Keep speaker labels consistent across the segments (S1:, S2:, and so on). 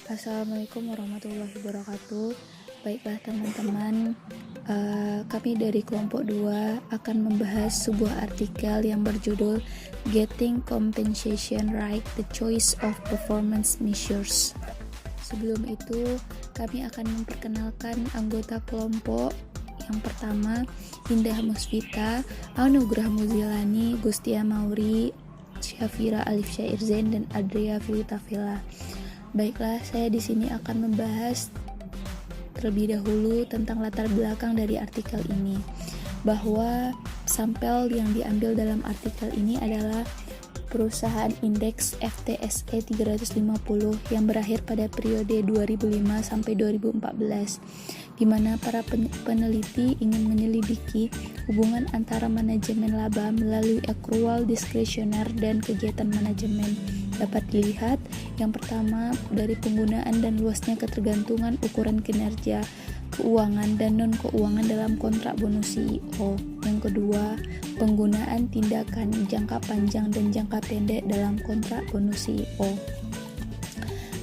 S1: Assalamualaikum warahmatullahi wabarakatuh. Baiklah teman-teman, kami dari kelompok 2 akan membahas sebuah artikel yang berjudul Getting Compensation Right, the Choice of Performance Measures. Sebelum itu, kami akan memperkenalkan anggota kelompok. Yang pertama, Indah Musfita, Anugrah Muzilani, Gustia Mauri, Syafira Alif Syair Zain, dan Adria Filitafila. Baiklah, saya di sini akan membahas terlebih dahulu tentang latar belakang dari artikel ini. Bahwa sampel yang diambil dalam artikel ini adalah perusahaan indeks FTSE 350 yang berakhir pada periode 2005 sampai 2014, di mana para peneliti ingin menyelidiki hubungan antara manajemen laba melalui accrual diskresioner dan kegiatan manajemen. Dapat dilihat, yang pertama dari penggunaan dan luasnya ketergantungan ukuran kinerja keuangan dan non-keuangan dalam kontrak bonus CEO. Yang kedua, penggunaan tindakan jangka panjang dan jangka pendek dalam kontrak bonus CEO.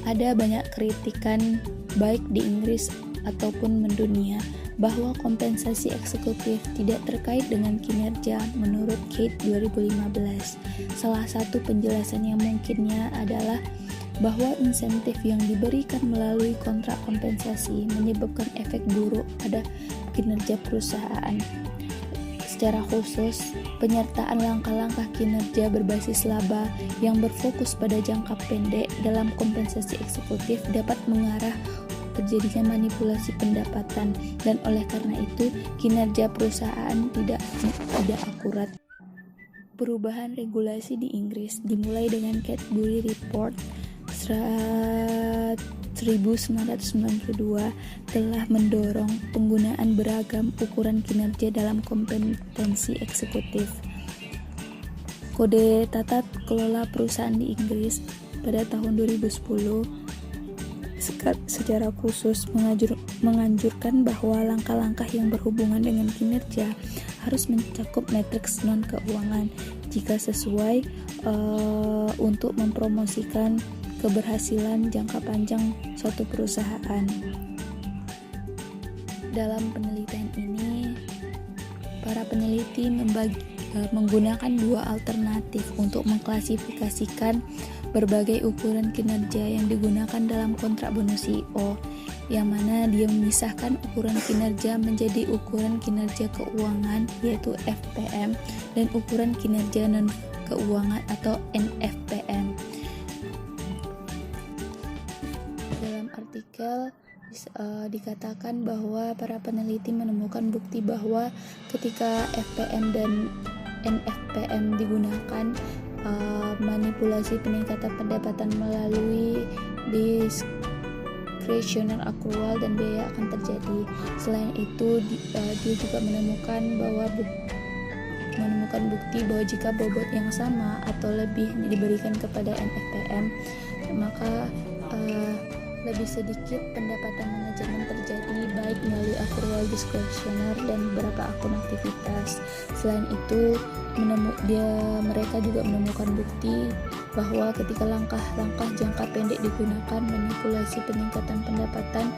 S1: Ada banyak kritikan baik di Inggris ataupun mendunia bahwa kompensasi eksekutif tidak terkait dengan kinerja menurut Kate 2015. Salah satu penjelasan yang mungkinnya adalah bahwa insentif yang diberikan melalui kontrak kompensasi menyebabkan efek buruk pada kinerja perusahaan. Secara khusus, penyertaan langkah-langkah kinerja berbasis laba yang berfokus pada jangka pendek dalam kompensasi eksekutif dapat mengarah terjadinya manipulasi pendapatan, dan oleh karena itu kinerja perusahaan tidak akurat. Perubahan regulasi di Inggris dimulai dengan Cadbury Report 1992 telah mendorong penggunaan beragam ukuran kinerja dalam kompetensi eksekutif. Kode Tata Kelola Perusahaan di Inggris pada tahun 2010 secara khusus menganjurkan bahwa langkah-langkah yang berhubungan dengan kinerja harus mencakup matriks non-keuangan jika sesuai untuk mempromosikan keberhasilan jangka panjang suatu perusahaan. Dalam penelitian ini, para peneliti menggunakan dua alternatif untuk mengklasifikasikan berbagai ukuran kinerja yang digunakan dalam kontrak bonus CEO, yang mana dia memisahkan ukuran kinerja menjadi ukuran kinerja keuangan yaitu FPM dan ukuran kinerja non keuangan atau NFPM. Dalam artikel dikatakan bahwa para peneliti menemukan bukti bahwa ketika FPM dan NFPM digunakan, manipulasi peningkatan pendapatan melalui discretionary accrual dan biaya akan terjadi. Selain itu, dia juga menemukan bukti bahwa jika bobot yang sama atau lebih diberikan kepada NFPM, maka lebih sedikit pendapatan manajemen terjadi baik melalui accrual discretionary dan beberapa akun aktivitas. Selain itu, mereka juga menemukan bukti bahwa ketika langkah-langkah jangka pendek digunakan, manipulasi peningkatan pendapatan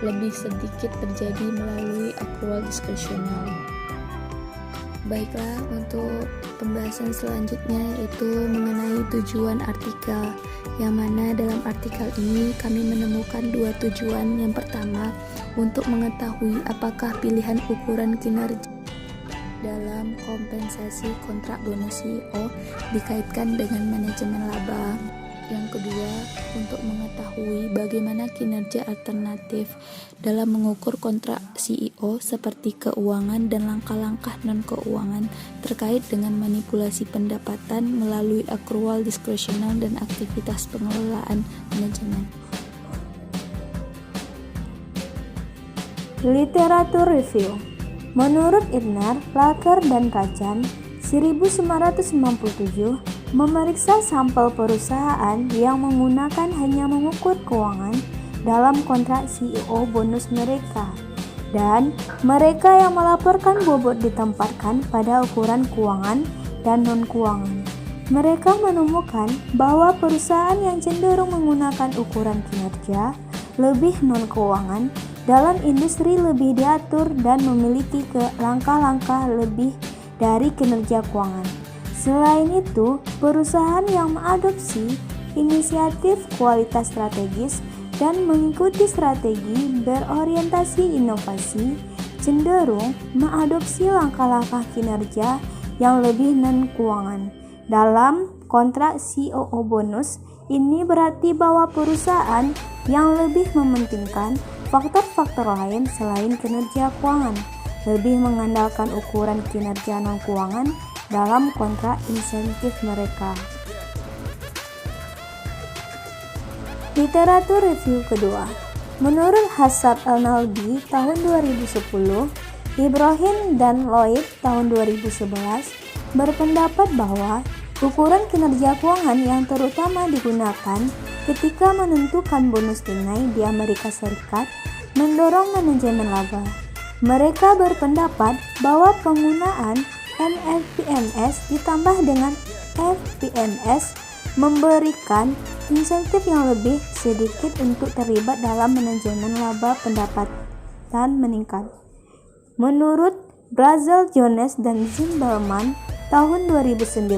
S1: lebih sedikit terjadi melalui accrual discretionary. Baiklah, untuk pembahasan selanjutnya yaitu mengenai tujuan artikel, yang mana dalam artikel ini kami menemukan dua tujuan. Yang pertama, untuk mengetahui apakah pilihan ukuran kinerja dalam kompensasi kontrak bonus CEO dikaitkan dengan manajemen laba. Yang kedua, untuk mengetahui bagaimana kinerja alternatif dalam mengukur kontrak CEO seperti keuangan dan langkah-langkah non-keuangan terkait dengan manipulasi pendapatan melalui accrual diskresional dan aktivitas pengelolaan manajemen.
S2: Literatur review. Menurut Irner, Laker, dan Kacan, 1997 memeriksa sampel perusahaan yang menggunakan hanya mengukur keuangan dalam kontrak CEO bonus mereka, dan mereka yang melaporkan bobot ditempatkan pada ukuran keuangan dan non-keuangan. Mereka menemukan bahwa perusahaan yang cenderung menggunakan ukuran kinerja lebih non-keuangan dalam industri lebih diatur dan memiliki langkah-langkah lebih dari kinerja keuangan. Selain itu, perusahaan yang mengadopsi inisiatif kualitas strategis dan mengikuti strategi berorientasi inovasi cenderung mengadopsi langkah-langkah kinerja yang lebih non-keuangan. Dalam kontrak COO bonus, ini berarti bahwa perusahaan yang lebih mementingkan faktor-faktor lain selain kinerja keuangan, lebih mengandalkan ukuran kinerja non-keuangan dalam kontrak insentif mereka. Literatur review kedua. Menurut Hassab Al-Nalbi tahun 2010, Ibrahim dan Lloyd tahun 2011 berpendapat bahwa ukuran kinerja keuangan yang terutama digunakan ketika menentukan bonus tunai di Amerika Serikat mendorong manajemen laba. Mereka berpendapat bahwa penggunaan NFPMS ditambah dengan FPMS memberikan insentif yang lebih sedikit untuk terlibat dalam manajemen laba pendapatan meningkat. Menurut Brazel, Jones, dan Zimmerman tahun 2009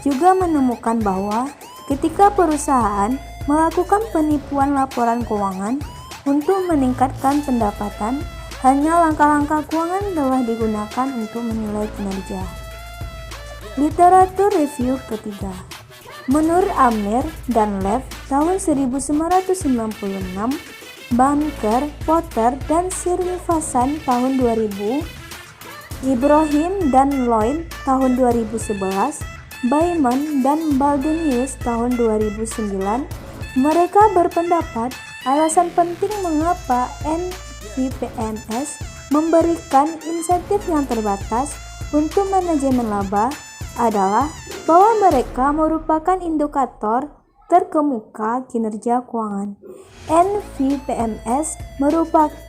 S2: juga menemukan bahwa ketika perusahaan melakukan penipuan laporan keuangan untuk meningkatkan pendapatan, hanya langkah-langkah keuangan telah digunakan untuk menilai kinerja. Literatur review ketiga. Menurut Amir dan Lev tahun 1996, Banker, Potter, dan Srinivasan tahun 2000, Ibrahim dan Lloyd tahun 2011, Bayman dan Baldenius tahun 2009, mereka berpendapat alasan penting mengapa NFPMS memberikan insentif yang terbatas untuk manajemen laba adalah bahwa mereka merupakan indikator terkemuka kinerja keuangan. NFPMS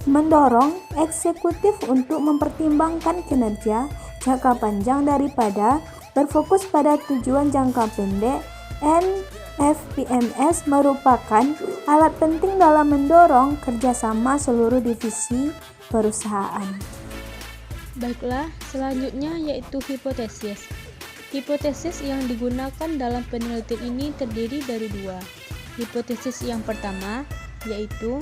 S2: mendorong eksekutif untuk mempertimbangkan kinerja jangka panjang daripada berfokus pada tujuan jangka pendek. NFPMS merupakan alat penting dalam mendorong kerjasama seluruh divisi perusahaan.
S3: Baiklah, selanjutnya yaitu hipotesis. Hipotesis yang digunakan dalam penelitian ini terdiri dari dua. Hipotesis yang pertama yaitu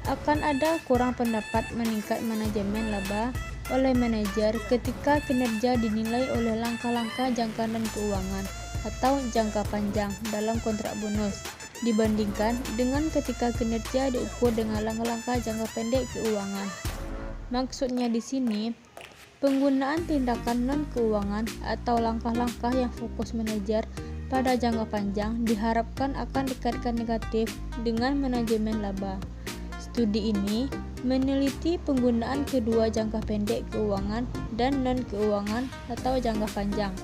S3: akan ada kurang pendapat meningkat manajemen laba oleh manajer ketika kinerja dinilai oleh langkah-langkah jangka dan keuangan atau jangka panjang dalam kontrak bonus dibandingkan dengan ketika kinerja diukur dengan langkah-langkah jangka pendek keuangan. Maksudnya di sini penggunaan tindakan non-keuangan atau langkah-langkah yang fokus manajer pada jangka panjang diharapkan akan dikaitkan negatif dengan manajemen laba. Studi ini meneliti penggunaan kedua jangka pendek keuangan dan non-keuangan atau jangka panjang,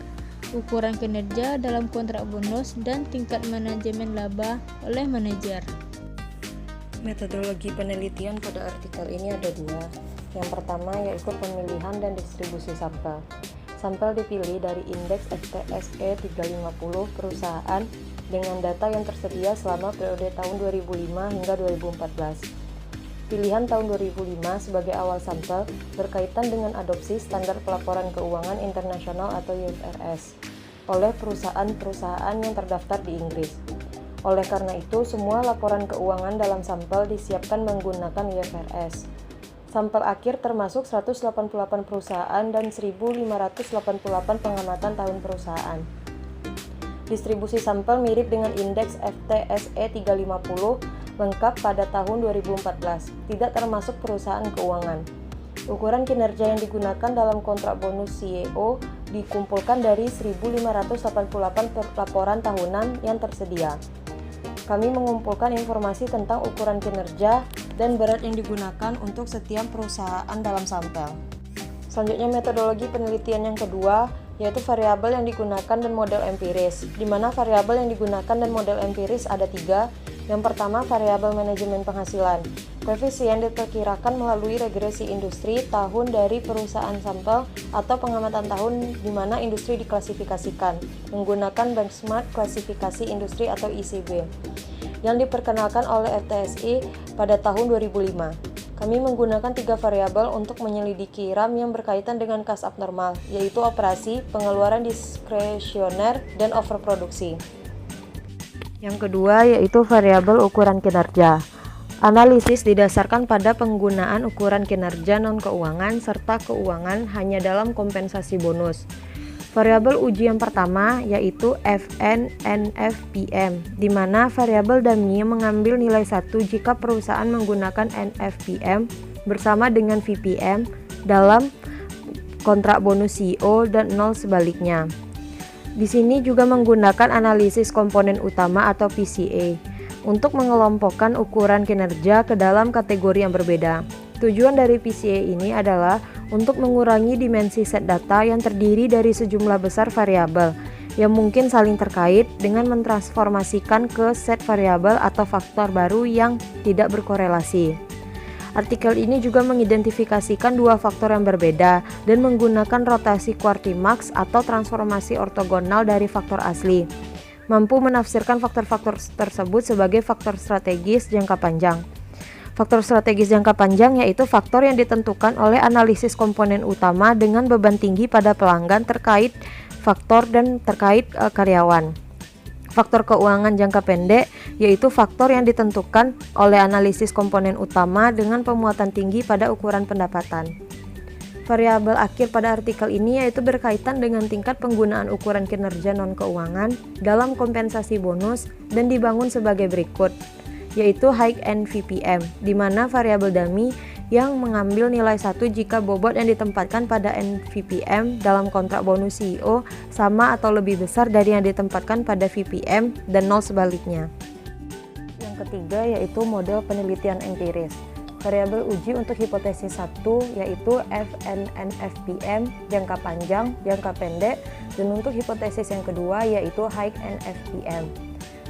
S3: ukuran kinerja dalam kontrak bonus, dan tingkat manajemen laba oleh manajer.
S4: Metodologi penelitian pada artikel ini ada dua. Yang pertama yaitu pemilihan dan distribusi sampel. Sampel dipilih dari indeks FTSE 350 perusahaan dengan data yang tersedia selama periode tahun 2005 hingga 2014. Pilihan tahun 2005 sebagai awal sampel berkaitan dengan adopsi standar pelaporan keuangan internasional atau IFRS oleh perusahaan-perusahaan yang terdaftar di Inggris. Oleh karena itu, semua laporan keuangan dalam sampel disiapkan menggunakan IFRS. Sampel akhir termasuk 188 perusahaan dan 1.588 pengamatan tahun perusahaan. Distribusi sampel mirip dengan indeks FTSE 350 lengkap pada tahun 2014, tidak termasuk perusahaan keuangan. Ukuran kinerja yang digunakan dalam kontrak bonus CEO dikumpulkan dari 1.588 laporan tahunan yang tersedia. Kami mengumpulkan informasi tentang ukuran kinerja dan berat yang digunakan untuk setiap perusahaan dalam sampel. Selanjutnya metodologi penelitian yang kedua yaitu variabel yang digunakan dan model empiris, di mana variabel yang digunakan dan model empiris ada 3, Yang pertama, variabel manajemen penghasilan. Koefisien diperkirakan melalui regresi industri tahun dari perusahaan sampel atau pengamatan tahun di mana industri diklasifikasikan menggunakan benchmark klasifikasi industri atau ICB yang diperkenalkan oleh FTSI pada tahun 2005. Kami menggunakan 3 variabel untuk menyelidiki RAM yang berkaitan dengan kas abnormal, yaitu operasi, pengeluaran diskresioner, dan overproduksi. Yang kedua yaitu variabel ukuran kinerja. Analisis didasarkan pada penggunaan ukuran kinerja non-keuangan serta keuangan hanya dalam kompensasi bonus. Variabel uji yang pertama yaitu FNNFPM, di mana variabel dummy mengambil nilai 1 jika perusahaan menggunakan NFPM bersama dengan VPM dalam kontrak bonus CEO dan 0 sebaliknya. Di sini juga menggunakan analisis komponen utama atau PCA untuk mengelompokkan ukuran kinerja ke dalam kategori yang berbeda. Tujuan dari PCA ini adalah untuk mengurangi dimensi set data yang terdiri dari sejumlah besar variabel yang mungkin saling terkait dengan mentransformasikan ke set variabel atau faktor baru yang tidak berkorelasi. Artikel ini juga mengidentifikasikan 2 faktor yang berbeda dan menggunakan rotasi Quartimax atau transformasi ortogonal dari faktor asli, mampu menafsirkan faktor-faktor tersebut sebagai faktor strategis jangka panjang. Faktor strategis jangka panjang yaitu faktor yang ditentukan oleh analisis komponen utama dengan beban tinggi pada pelanggan terkait faktor dan terkait karyawan. Faktor keuangan jangka pendek yaitu faktor yang ditentukan oleh analisis komponen utama dengan pemuatan tinggi pada ukuran pendapatan. Variabel akhir pada artikel ini yaitu berkaitan dengan tingkat penggunaan ukuran kinerja non-keuangan dalam kompensasi bonus dan dibangun sebagai berikut, yaitu high NVPM, di mana variabel dummy yang mengambil nilai 1 jika bobot yang ditempatkan pada NVPM dalam kontrak bonus CEO sama atau lebih besar dari yang ditempatkan pada VPM dan 0 sebaliknya. Yang ketiga yaitu model penelitian empiris. Variabel uji untuk hipotesis 1 yaitu FNNFPM jangka panjang, jangka pendek, dan untuk hipotesis yang kedua yaitu high NFPM.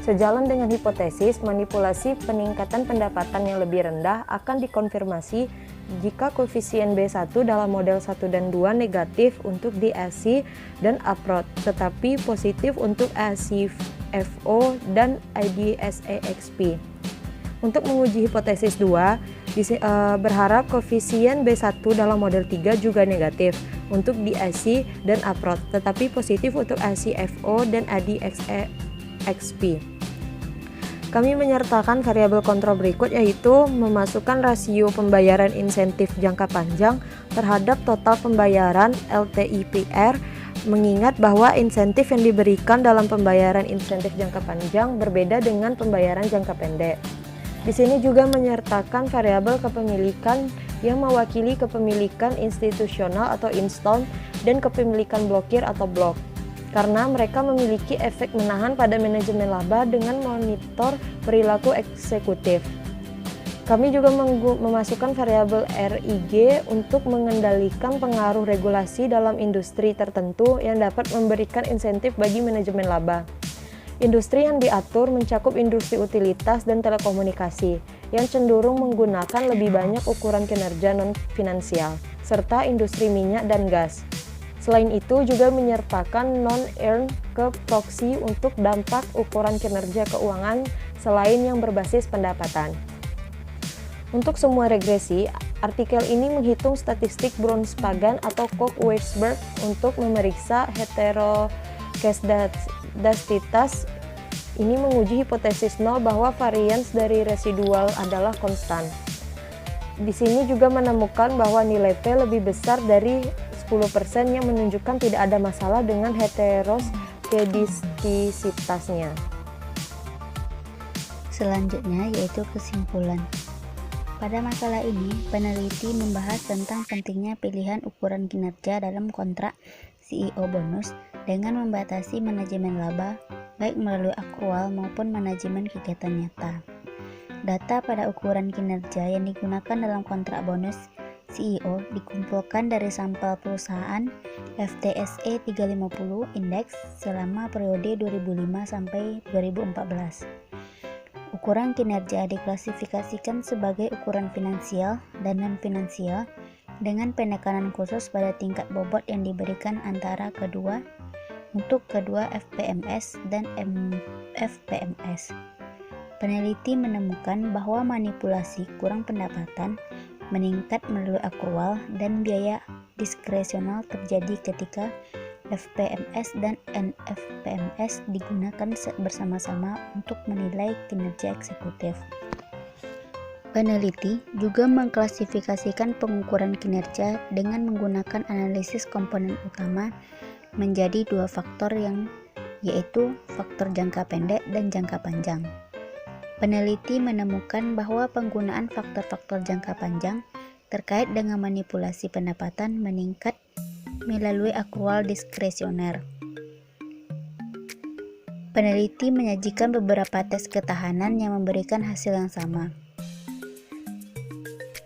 S4: Sejalan dengan hipotesis, manipulasi peningkatan pendapatan yang lebih rendah akan dikonfirmasi jika koefisien B1 dalam model 1 dan 2 negatif untuk DSC dan approach, tetapi positif untuk ACFO dan IDSAXP. Untuk menguji hipotesis 2, berharap koefisien B1 dalam model 3 juga negatif untuk DSC dan approach, tetapi positif untuk ACFO dan IDSAXP. Kami menyertakan variabel kontrol berikut yaitu memasukkan rasio pembayaran insentif jangka panjang terhadap total pembayaran LTIPR, mengingat bahwa insentif yang diberikan dalam pembayaran insentif jangka panjang berbeda dengan pembayaran jangka pendek. Di sini juga menyertakan variabel kepemilikan yang mewakili kepemilikan institusional atau install dan kepemilikan blokir atau blok, karena mereka memiliki efek menahan pada manajemen laba dengan monitor perilaku eksekutif. Kami juga memasukkan variabel RIG untuk mengendalikan pengaruh regulasi dalam industri tertentu yang dapat memberikan insentif bagi manajemen laba. Industri yang diatur mencakup industri utilitas dan telekomunikasi yang cenderung menggunakan lebih banyak ukuran kinerja non-finansial, serta industri minyak dan gas. Selain itu juga menyertakan non-earn ke proxy untuk dampak ukuran kinerja keuangan selain yang berbasis pendapatan. Untuk semua regresi, artikel ini menghitung statistik Browns-Pagan atau Koch-Weisberg untuk memeriksa heterogesdastitas. Ini menguji hipotesis 0 bahwa varians dari residual adalah konstan. Di sini juga menemukan bahwa nilai P lebih besar dari 10% yang menunjukkan tidak ada masalah dengan heteroskedastisitasnya.
S5: Selanjutnya yaitu kesimpulan. Pada makalah ini, peneliti membahas tentang pentingnya pilihan ukuran kinerja dalam kontrak CEO bonus dengan membatasi manajemen laba, baik melalui akrual maupun manajemen kegiatan nyata. Data pada ukuran kinerja yang digunakan dalam kontrak bonus CEO dikumpulkan dari sampel perusahaan FTSE 350 Index selama periode 2005 sampai 2014. Ukuran kinerja diklasifikasikan sebagai ukuran finansial dan non-finansial dengan penekanan khusus pada tingkat bobot yang diberikan antara kedua untuk kedua FPMS dan FPMS. Peneliti menemukan bahwa manipulasi kurang pendapatan meningkat melalui akrual dan biaya diskresional terjadi ketika FPMS dan NFPMS digunakan bersama-sama untuk menilai kinerja eksekutif. Peneliti juga mengklasifikasikan pengukuran kinerja dengan menggunakan analisis komponen utama menjadi dua faktor yaitu faktor jangka pendek dan jangka panjang. Peneliti menemukan bahwa penggunaan faktor-faktor jangka panjang terkait dengan manipulasi pendapatan meningkat melalui akrual diskresioner. Peneliti menyajikan beberapa tes ketahanan yang memberikan hasil yang sama.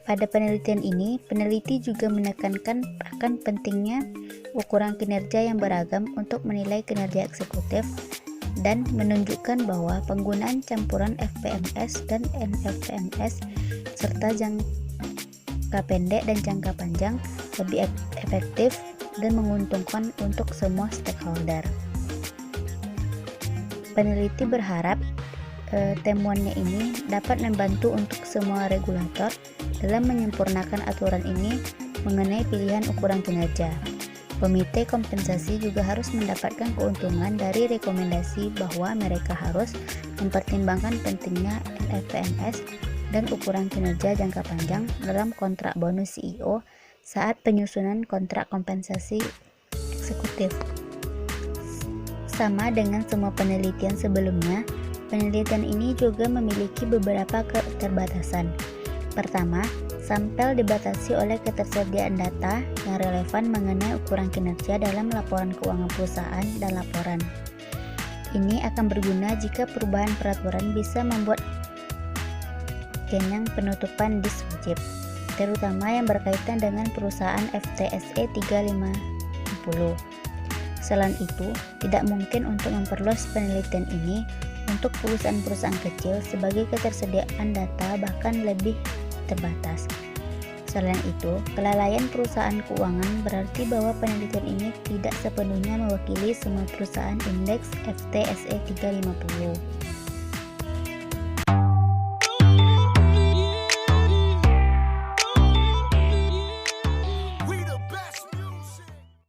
S5: Pada penelitian ini, peneliti juga menekankan akan pentingnya ukuran kinerja yang beragam untuk menilai kinerja eksekutif dan menunjukkan bahwa penggunaan campuran FPMS dan NFPMS serta jangka pendek dan jangka panjang lebih efektif dan menguntungkan untuk semua stakeholder. Peneliti berharap temuannya ini dapat membantu untuk semua regulator dalam menyempurnakan aturan ini mengenai pilihan ukuran kinerja. Komite kompensasi juga harus mendapatkan keuntungan dari rekomendasi bahwa mereka harus mempertimbangkan pentingnya NFPMS dan ukuran kinerja jangka panjang dalam kontrak bonus CEO saat penyusunan kontrak kompensasi eksekutif. Sama dengan semua penelitian sebelumnya, penelitian ini juga memiliki beberapa keterbatasan. Pertama, sampel dibatasi oleh ketersediaan data yang relevan mengenai ukuran kinerja dalam laporan keuangan perusahaan dan laporan. Ini akan berguna jika perubahan peraturan bisa membuat kenyang penutupan disk wajib, terutama yang berkaitan dengan perusahaan FTSE 350. Selain itu, tidak mungkin untuk memperluas penelitian ini untuk perusahaan-perusahaan kecil sebagai ketersediaan data bahkan lebih terbatas. Selain itu, kelalaian perusahaan keuangan berarti bahwa penelitian ini tidak sepenuhnya mewakili semua perusahaan indeks FTSE 350.